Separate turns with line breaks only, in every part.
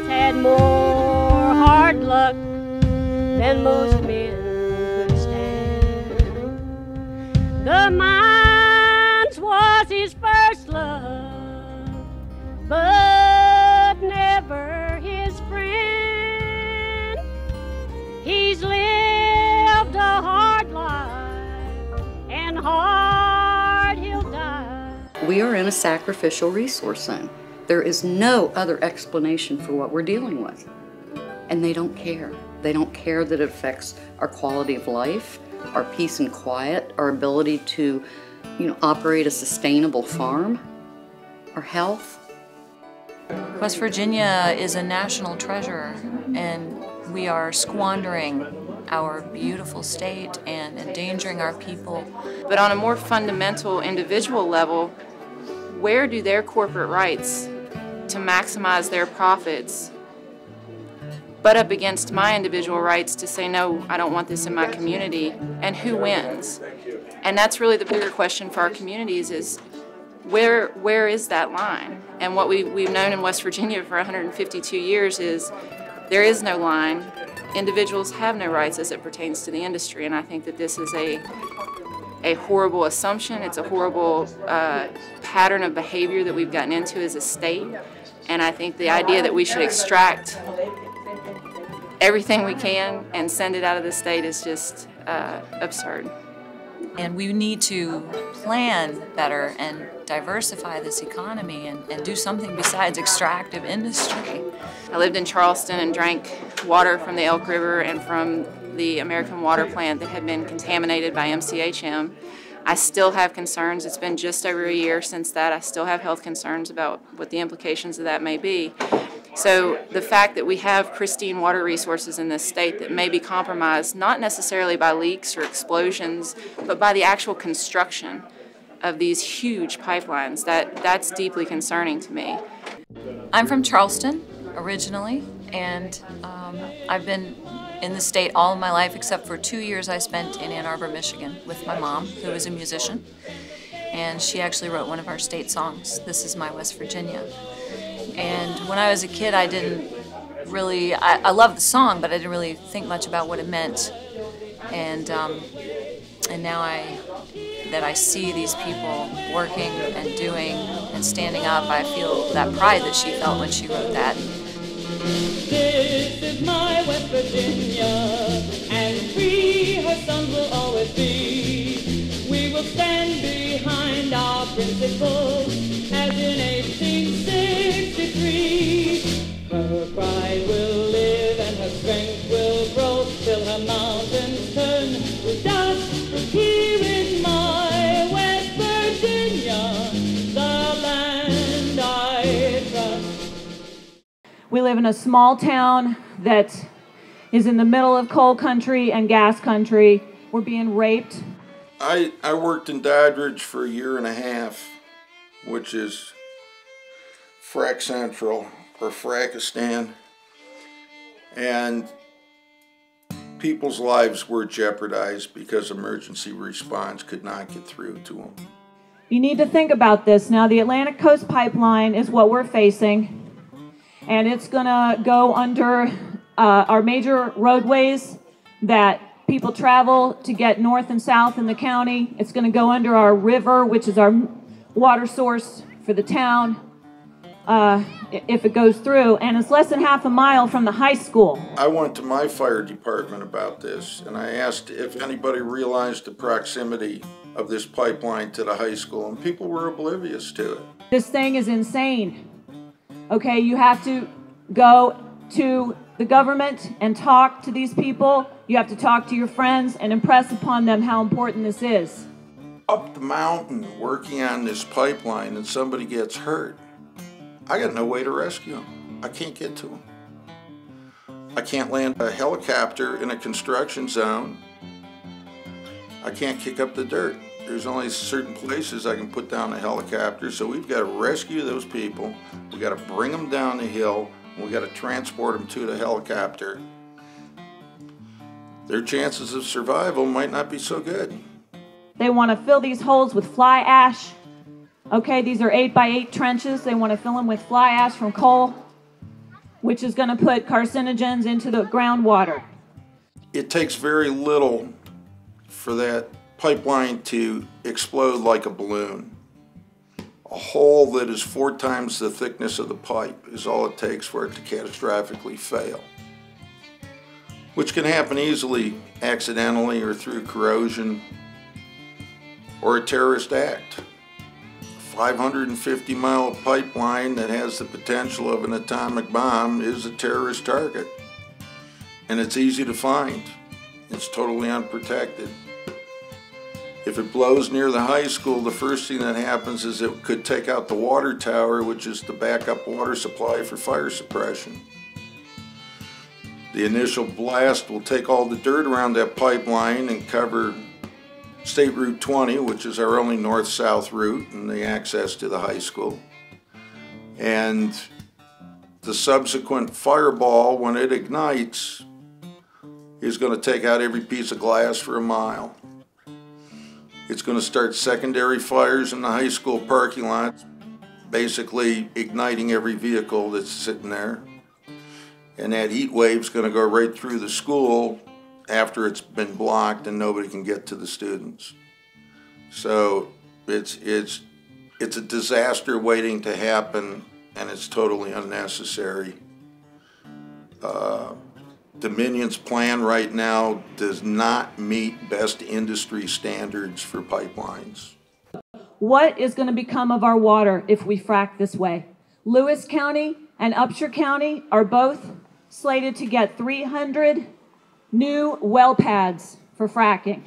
had more hard luck than most men could stand. The mines was his first love, but never his friend. He's lived a hard life, and hard he'll die.
We are in a sacrificial resource zone. There is no other explanation for what we're dealing with. And they don't care. They don't care that it affects our quality of life, our peace and quiet, our ability to, operate a sustainable farm, our health.
West Virginia is a national treasure, and we are squandering our beautiful state and endangering our people.
But on a more fundamental individual level, where do their corporate rights to maximize their profits butt up against my individual rights to say, no, I don't want this in my community, and who wins? And that's really the bigger question for our communities is, where is that line? And what we've known in West Virginia for 152 years is there is no line. Individuals have no rights as it pertains to the industry, and I think that this is a horrible assumption. It's a horrible pattern of behavior that we've gotten into as a state, and I think the idea that we should extract everything we can and send it out of the state is just absurd.
And we need to plan better and diversify this economy and do something besides extractive industry.
I lived in Charleston and drank water from the Elk River and from the American water plant that had been contaminated by MCHM. I still have concerns. It's been just over a year since that. I still have health concerns about what the implications of that may be. So the fact that we have pristine water resources in this state that may be compromised not necessarily by leaks or explosions, but by the actual construction of these huge pipelines, that's deeply concerning to me.
I'm from Charleston originally, and I've been in the state all of my life except for 2 years I spent in Ann Arbor, Michigan with my mom, who is a musician, and she actually wrote one of our state songs, This Is My West Virginia. And when I was a kid, I didn't really, I loved the song, but I didn't really think much about what it meant. And now that I see these people working and doing and standing up, I feel that pride that she felt when she wrote that.
This is my West Virginia, and free her sons will always be. We will stand behind our principles as in 1863. Her pride will live and her strength will grow till her mountains turn to dust. Here in my West Virginia, the land I trust.
We live in a small town that is in the middle of coal country and gas country. We're being raped.
I worked in Doddridge for a year and a half, which is Frack Central or Frackistan, and people's lives were jeopardized because emergency response could not get through to them.
You need to think about this. Now, the Atlantic Coast Pipeline is what we're facing, and it's going to go under our major roadways that people travel to get north and south in the county. It's going to go under our river, which is our water source for the town, if it goes through, and it's less than half a mile from the high school.
I went to my fire department about this, and I asked if anybody realized the proximity of this pipeline to the high school, and people were oblivious to it.
This thing is insane. Okay, you have to go to the government and talk to these people. You have to talk to your friends and impress upon them how important this is.
Up the mountain working on this pipeline and somebody gets hurt, I got no way to rescue them. I can't get to them. I can't land a helicopter in a construction zone. I can't kick up the dirt. There's only certain places I can put down a helicopter, so we've got to rescue those people. We've got to bring them down the hill. We've got to transport them to the helicopter. Their chances of survival might not be so good.
They want to fill these holes with fly ash. Okay, these are 8x8 trenches. They want to fill them with fly ash from coal. which is going to put carcinogens into the groundwater.
It takes very little for that pipeline to explode like a balloon. A hole that is 4 times the thickness of the pipe is all it takes for it to catastrophically fail, which can happen easily accidentally or through corrosion or a terrorist act. A 550-mile pipeline that has the potential of an atomic bomb is a terrorist target, and it's easy to find. It's totally unprotected. If it blows near the high school, the first thing that happens is it could take out the water tower, which is the backup water supply for fire suppression. The initial blast will take all the dirt around that pipeline and cover State Route 20, which is our only north-south route and the access to the high school. And the subsequent fireball, when it ignites, is going to take out every piece of glass for a mile. It's going to start secondary fires in the high school parking lot, basically igniting every vehicle that's sitting there. And that heat wave's going to go right through the school after it's been blocked and nobody can get to the students. So it's a disaster waiting to happen, and it's totally unnecessary. Dominion's plan right now does not meet best industry standards for pipelines.
What is going to become of our water if we frack this way? Lewis County and Upshur County are both slated to get 300 new well pads for fracking.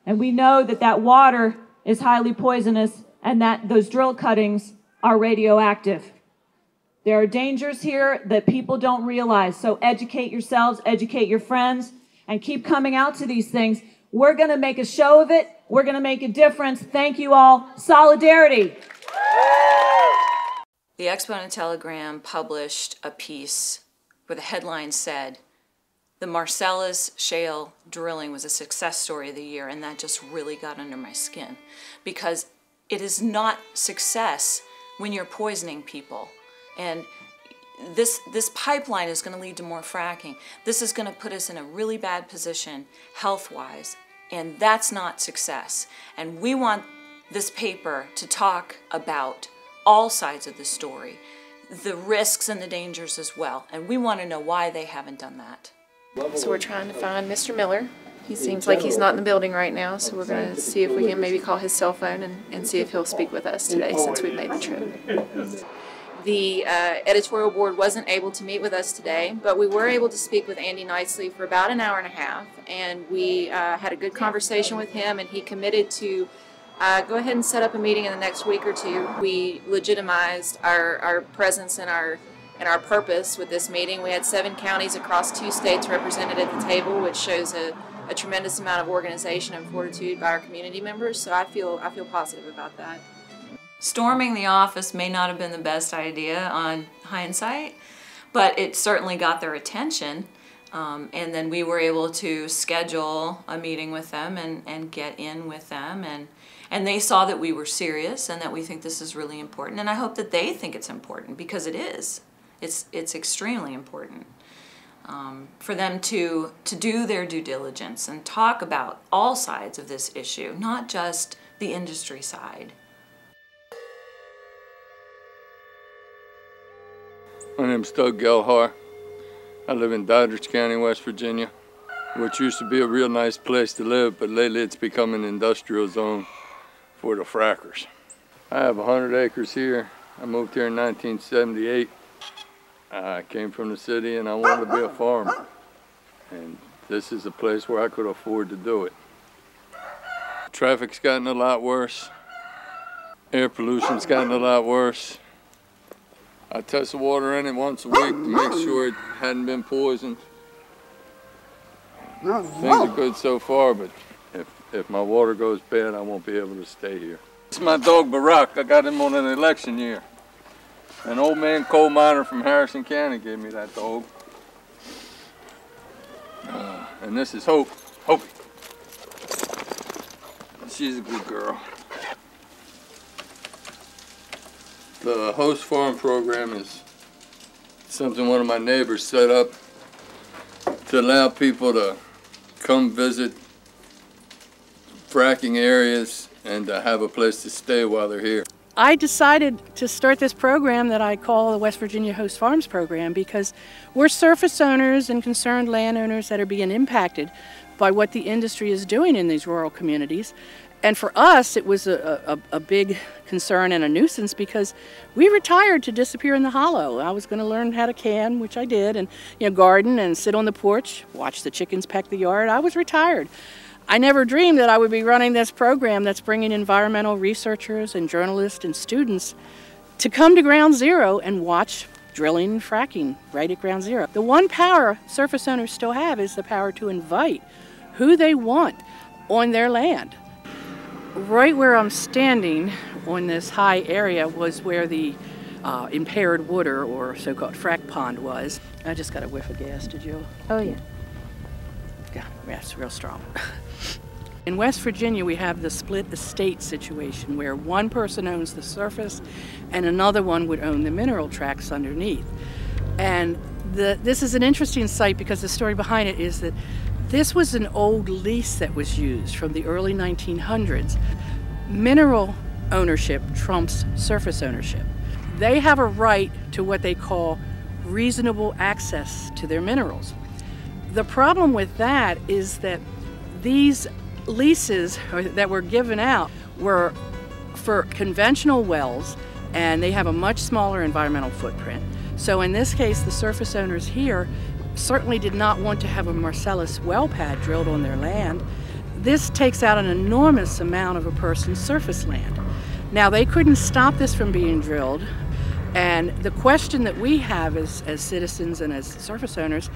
And we know that that water is highly poisonous and that those drill cuttings are radioactive. There are dangers here that people don't realize. So educate yourselves, educate your friends, and keep coming out to these things. We're going to make a show of it. We're going to make a difference. Thank you all. Solidarity.
The Exponent Telegram published a piece where the headline said, "The Marcellus shale drilling was a success story of the year," and that just really got under my skin, because it is not success when you're poisoning people. And this pipeline is going to lead to more fracking. This is going to put us in a really bad position health-wise, and that's not success. And we want this paper to talk about all sides of the story, the risks and the dangers as well, and we want to know why they haven't done that.
So we're trying to find Mr. Miller. He seems like he's not in the building right now, so we're going to see if we can maybe call his cell phone and see if he'll speak with us today since we've made the trip. The editorial board wasn't able to meet with us today, but we were able to speak with Andy Nicely for about an hour and a half, and we had a good conversation with him, and he committed to go ahead and set up a meeting in the next week or two. We legitimized our presence and our purpose with this meeting. We had 7 counties across 2 states represented at the table, which shows a tremendous amount of organization and fortitude by our community members, so I feel positive about that.
Storming the office may not have been the best idea on hindsight, but it certainly got their attention. And then we were able to schedule a meeting with them and get in with them. And they saw that we were serious and that we think this is really important. And I hope that they think it's important, because it is. It's extremely important for them to do their due diligence and talk about all sides of this issue, not just the industry side.
My name's Doug Gallagher. I live in Doddridge County, West Virginia, which used to be a real nice place to live, but lately it's become an industrial zone for the frackers. I have 100 acres here. I moved here in 1978. I came from the city and I wanted to be a farmer. And this is a place where I could afford to do it. Traffic's gotten a lot worse. Air pollution's gotten a lot worse. I test the water in it once a week to make sure it hadn't been poisoned. Things are good so far, but if my water goes bad, I won't be able to stay here. This is my dog Barack. I got him on an election year. An old man coal miner from Harrison County gave me that dog. And this is Hope. Hope. She's a good girl. The host farm program is something one of my neighbors set up to allow people to come visit fracking areas and to have a place to stay while they're here.
I decided to start this program that I call the West Virginia Host Farms Program because we're surface owners and concerned landowners that are being impacted by what the industry is doing in these rural communities. And for us, it was a big concern and a nuisance because we retired to disappear in the hollow. I was going to learn how to can, which I did, and garden and sit on the porch, watch the chickens peck the yard. I was retired. I never dreamed that I would be running this program that's bringing environmental researchers and journalists and students to come to ground zero and watch drilling and fracking right at ground zero. The one power surface owners still have is the power to invite who they want on their land. Right where I'm standing on this high area was where the impaired water, or so-called frack pond, was. I just got a whiff of gas, did you? Oh yeah. Yeah, it's real strong. In West Virginia, we have the split estate situation where one person owns the surface and another one would own the mineral tracts underneath. And this is an interesting site because the story behind it is that this was an old lease that was used from the early 1900s. Mineral ownership trumps surface ownership. They have a right to what they call reasonable access to their minerals. The problem with that is that these leases that were given out were for conventional wells, and they have a much smaller environmental footprint. So in this case, the surface owners here certainly did not want to have a Marcellus well pad drilled on their land. This takes out an enormous amount of a person's surface land. Now, they couldn't stop this from being drilled, and the question that we have as citizens and as surface owners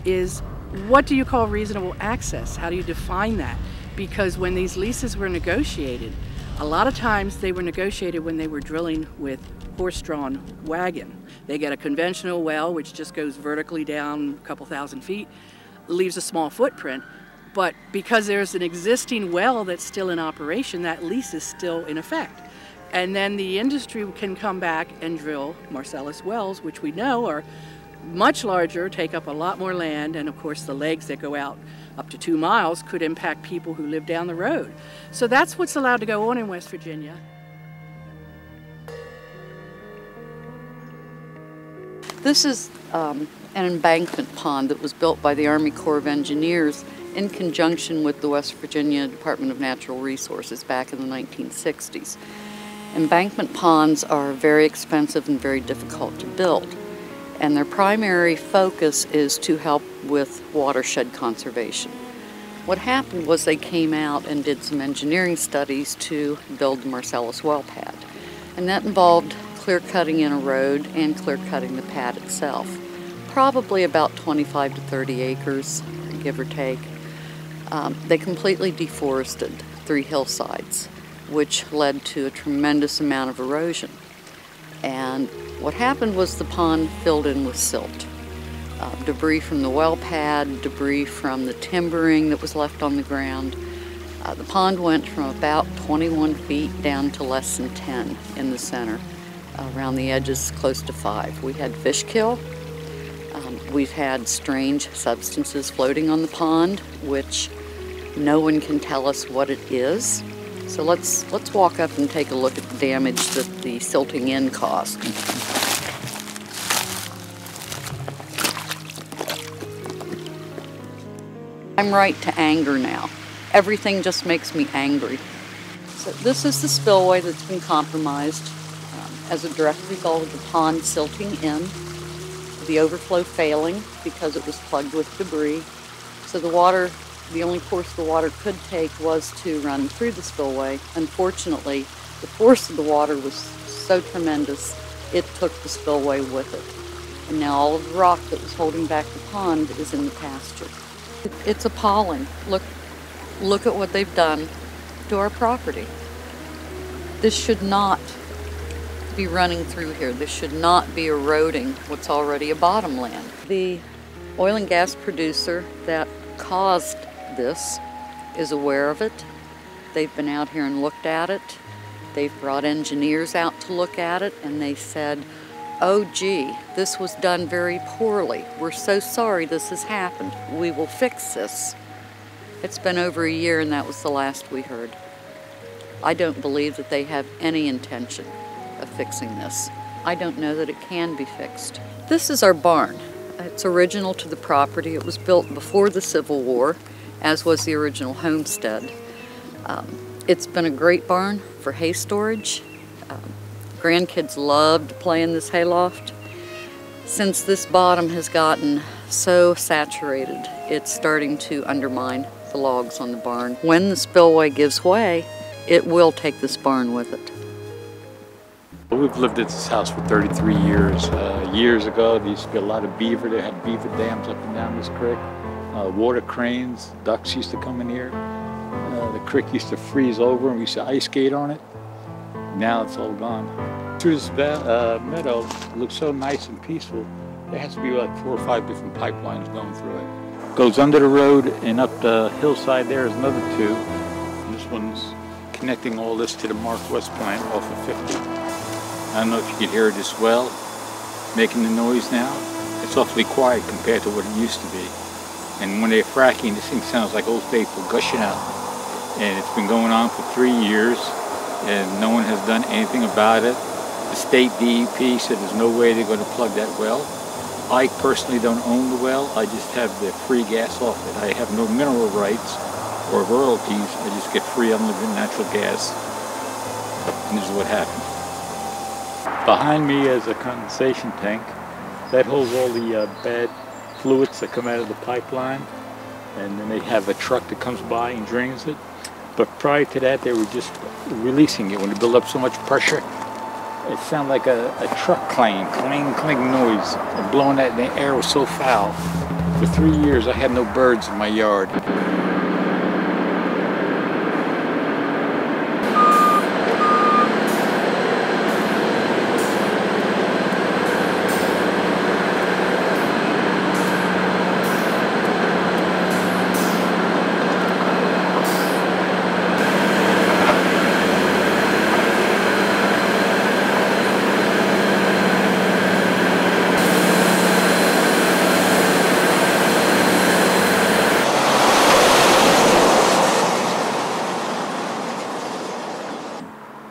is, what do you call reasonable access? How do you define that? Because when these leases were negotiated, a lot of times they were negotiated when they were drilling with horse-drawn wagon. They get a conventional well, which just goes vertically down a couple thousand feet, leaves a small footprint, but because there's an existing well that's still in operation, that lease is still in effect. And then the industry can come back and drill Marcellus wells, which we know are much larger, take up a lot more land, and of course the legs that go out up to 2 miles could impact people who live down the road. So that's what's allowed to go on in West Virginia.
This is an embankment pond that was built by the Army Corps of Engineers in conjunction with the West Virginia Department of Natural Resources back in the 1960s. Embankment ponds are very expensive and very difficult to build, and their primary focus is to help with watershed conservation. What happened was they came out and did some engineering studies to build the Marcellus well pad, and that involved clear-cutting in a road and clear-cutting the pad itself. Probably about 25 to 30 acres, give or take. They completely deforested 3 hillsides, which led to a tremendous amount of erosion. And what happened was the pond filled in with silt. Debris from the well pad, debris from the timbering that was left on the ground. The pond went from about 21 feet down to less than 10 in the center. Around the edges, close to 5. We had fish kill. We've had strange substances floating on the pond, which no one can tell us what it is. So let's walk up and take a look at the damage that the silting in caused. I'm right to anger now. Everything just makes me angry. So this is the spillway that's been compromised as a direct result of the pond silting in, the overflow failing because it was plugged with debris. So the water, the only course the water could take was to run through the spillway. Unfortunately, the force of the water was so tremendous, it took the spillway with it. And now all of the rock that was holding back the pond is in the pasture. It's appalling. Look at what they've done to our property. This should not be running through here. This should not be eroding what's already a bottomland. The oil and gas producer that caused this is aware of it. They've been out here and looked at it. They've brought engineers out to look at it, and they said, "Oh gee, this was done very poorly. We're so sorry this has happened. We will fix this." It's been over a year and that was the last we heard. I don't believe that they have any intention of fixing this. I don't know that it can be fixed. This is our barn. It's original to the property. It was built before the Civil War, as was the original homestead. It's been a great barn for hay storage. Grandkids love to play in this hayloft. Since this bottom has gotten so saturated, it's starting to undermine the logs on the barn. When the spillway gives way, it will take this barn with it.
We've lived at this house for 33 years. Years ago, there used to be a lot of beaver. They had beaver dams up and down this creek. Water cranes, ducks used to come in here. The creek used to freeze over and we used to ice skate on it. Now it's all gone. Through this meadow, it looks so nice and peaceful. There has to be like 4 or 5 different pipelines going through it. Goes under the road and up the hillside there is another 2. And this one's connecting all this to the Northwest plant off of 50. I don't know if you can hear it as well, making the noise now. It's awfully quiet compared to what it used to be. And when they're fracking, this thing sounds like Old Faithful gushing out. And it's been going on for 3 years, and no one has done anything about it. The state DEP said there's no way they're going to plug that well. I personally don't own the well. I just have the free gas off it. I have no mineral rights or royalties. I just get free unlimited natural gas. And this is what happened. Behind me is a condensation tank. That holds all the bad fluids that come out of the pipeline. And then they have a truck that comes by and drains it. But prior to that, they were just releasing it. When they build up so much pressure, it sounded like a truck clang noise. And blowing that, and the air was so foul. For 3 years, I had no birds in my yard.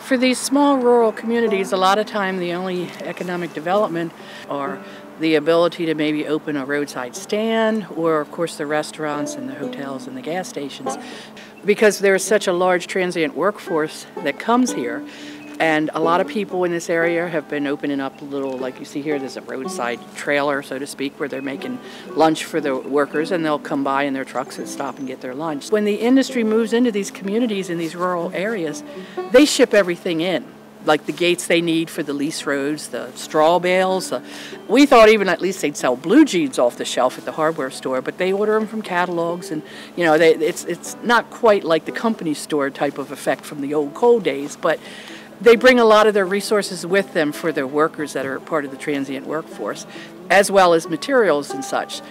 For these small rural communities, a lot of time the only economic development are the ability to maybe open a roadside stand, or of course the restaurants and the hotels and the gas stations. Because there's such a large transient workforce that comes here, and a lot of people in this area have been opening up a little, like you see here, there's a roadside trailer, so to speak, where they're making lunch for the workers, and they'll come by in their trucks and stop and get their lunch. When the industry moves into these communities in these rural areas, they ship everything in, like the gates they need for the lease roads, the straw bales. We thought even at least they'd sell blue jeans off the shelf at the hardware store, but they order them from catalogs, and you know, it's not quite like the company store type of effect from the old coal days, but they bring a lot of their resources with them for their workers that are part of the transient workforce, as well as materials and such.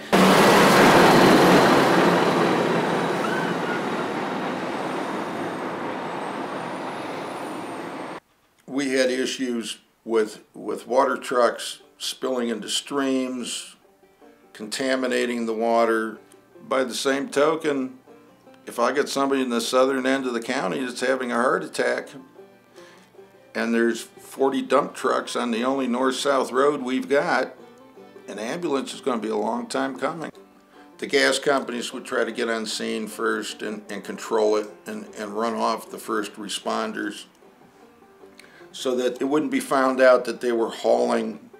We had issues with water trucks spilling into streams, contaminating the water. By the same token, if I get somebody in the southern end of the county that's having a heart attack, and there's 40 dump trucks on the only north-south road we've got, an ambulance is going to be a long time coming. The gas companies would try to get on scene first and control it and run off the first responders so that it wouldn't be found out that they were hauling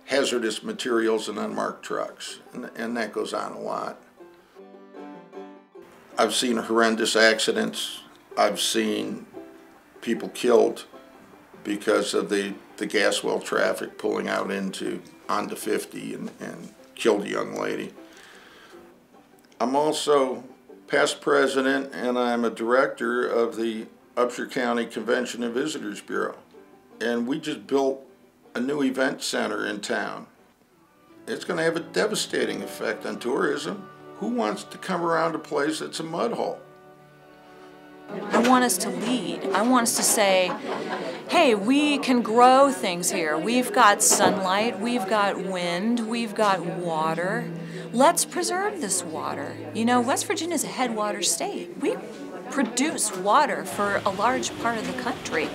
hazardous materials in unmarked trucks. And that goes on a lot. I've seen horrendous accidents. I've seen people killed because of the gas well traffic pulling out onto 50 and killed a young lady. I'm also past president and I'm a director of the Upshur County Convention and Visitors Bureau. And we just built a new event center in town. It's going to have a devastating effect on tourism. Who wants to come around a place that's a mud hole?
I want us to lead. I want us to say, hey, we can grow things here. We've got sunlight, we've got wind, we've got water. Let's preserve this water. You know, West Virginia is a headwater state. We produce water for a large part of the country.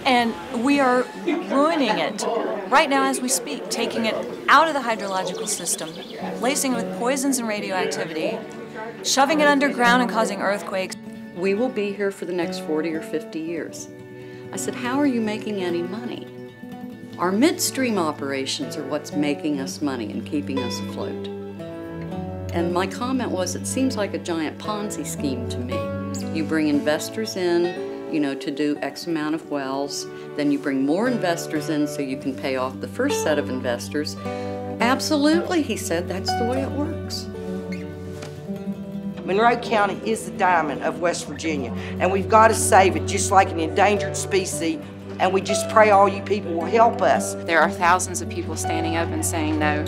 And we are ruining it right now as we speak, taking it out of the hydrological system, lacing it with poisons and radioactivity, shoving it underground and causing earthquakes.
We will be here for the next 40 or 50 years. I said, how are you making any money? Our midstream operations are what's making us money and keeping us afloat. And my comment was, it seems like a giant Ponzi scheme to me. You bring investors in, you know, to do X amount of wells, then you bring more investors in so you can pay off the first set of investors. Absolutely, he said, that's the way it works.
Monroe County is the diamond of West Virginia, and we've got to save it just like an endangered species, and we just pray all you people will help us.
There are thousands of people standing up and saying, no,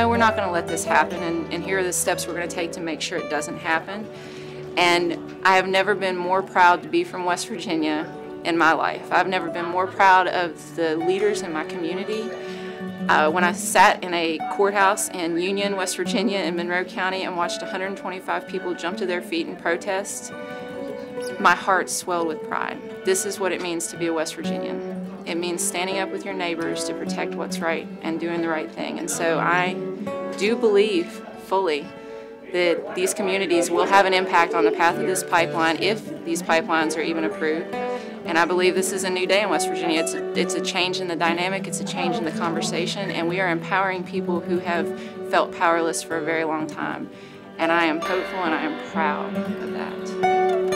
we're not going to let this happen, and here are the steps we're going to take to make sure it doesn't happen. And I have never been more proud to be from West Virginia in my life. I've never been more proud of the leaders in my community. When I sat in a courthouse in Union, West Virginia, in Monroe County, and watched 125 people jump to their feet in protest, my heart swelled with pride. This is what it means to be a West Virginian. It means standing up with your neighbors to protect what's right and doing the right thing. And so I do believe fully that these communities will have an impact on the path of this pipeline if these pipelines are even approved. And I believe this is a new day in West Virginia. It's a change in the dynamic, it's a change in the conversation, and we are empowering people who have felt powerless for a very long time. And I am hopeful and I am proud of that.